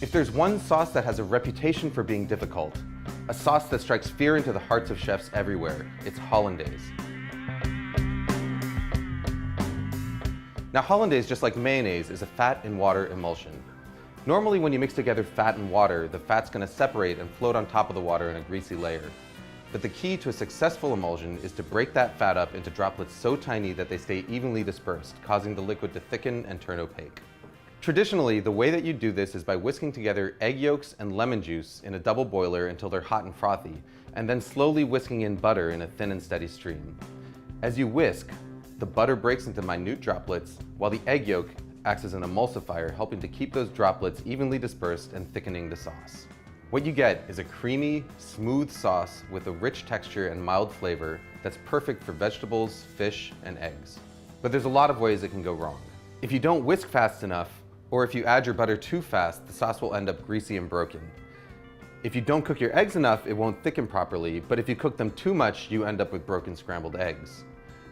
If there's one sauce that has a reputation for being difficult, a sauce that strikes fear into the hearts of chefs everywhere, it's Hollandaise. Now Hollandaise, just like mayonnaise, is a fat and water emulsion. Normally when you mix together fat and water, the fat's going to separate and float on top of the water in a greasy layer. But the key to a successful emulsion is to break that fat up into droplets so tiny that they stay evenly dispersed, causing the liquid to thicken and turn opaque. Traditionally, the way that you do this is by whisking together egg yolks and lemon juice in a double boiler until they're hot and frothy, and then slowly whisking in butter in a thin and steady stream. As you whisk, the butter breaks into minute droplets, while the egg yolk acts as an emulsifier, helping to keep those droplets evenly dispersed and thickening the sauce. What you get is a creamy, smooth sauce with a rich texture and mild flavor that's perfect for vegetables, fish, and eggs. But there's a lot of ways it can go wrong. If you don't whisk fast enough, or if you add your butter too fast, the sauce will end up greasy and broken. If you don't cook your eggs enough, it won't thicken properly, but if you cook them too much, you end up with broken scrambled eggs.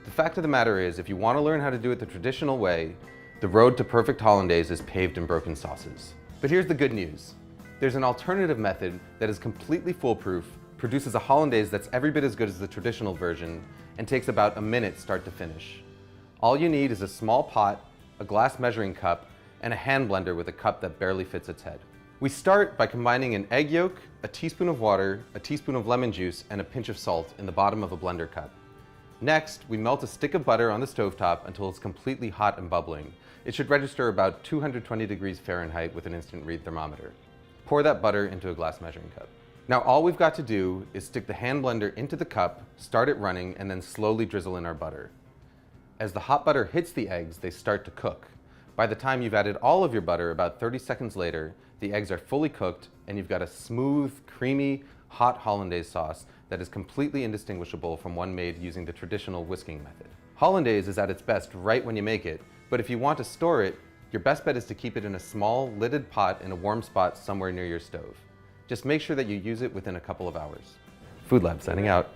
The fact of the matter is, if you want to learn how to do it the traditional way, the road to perfect Hollandaise is paved in broken sauces. But here's the good news. There's an alternative method that is completely foolproof, produces a Hollandaise that's every bit as good as the traditional version, and takes about a minute start to finish. All you need is a small pot, a glass measuring cup, and a hand blender with a cup that barely fits its head. We start by combining an egg yolk, a teaspoon of water, a teaspoon of lemon juice, and a pinch of salt in the bottom of a blender cup. Next, we melt a stick of butter on the stovetop until it's completely hot and bubbling. It should register about 220 degrees Fahrenheit with an instant read thermometer. Pour that butter into a glass measuring cup. Now all we've got to do is stick the hand blender into the cup, start it running, and then slowly drizzle in our butter. As the hot butter hits the eggs, they start to cook. By the time you've added all of your butter, about 30 seconds later, the eggs are fully cooked and you've got a smooth, creamy, hot Hollandaise sauce that is completely indistinguishable from one made using the traditional whisking method. Hollandaise is at its best right when you make it, but if you want to store it, your best bet is to keep it in a small, lidded pot in a warm spot somewhere near your stove. Just make sure that you use it within a couple of hours. Food Lab signing out.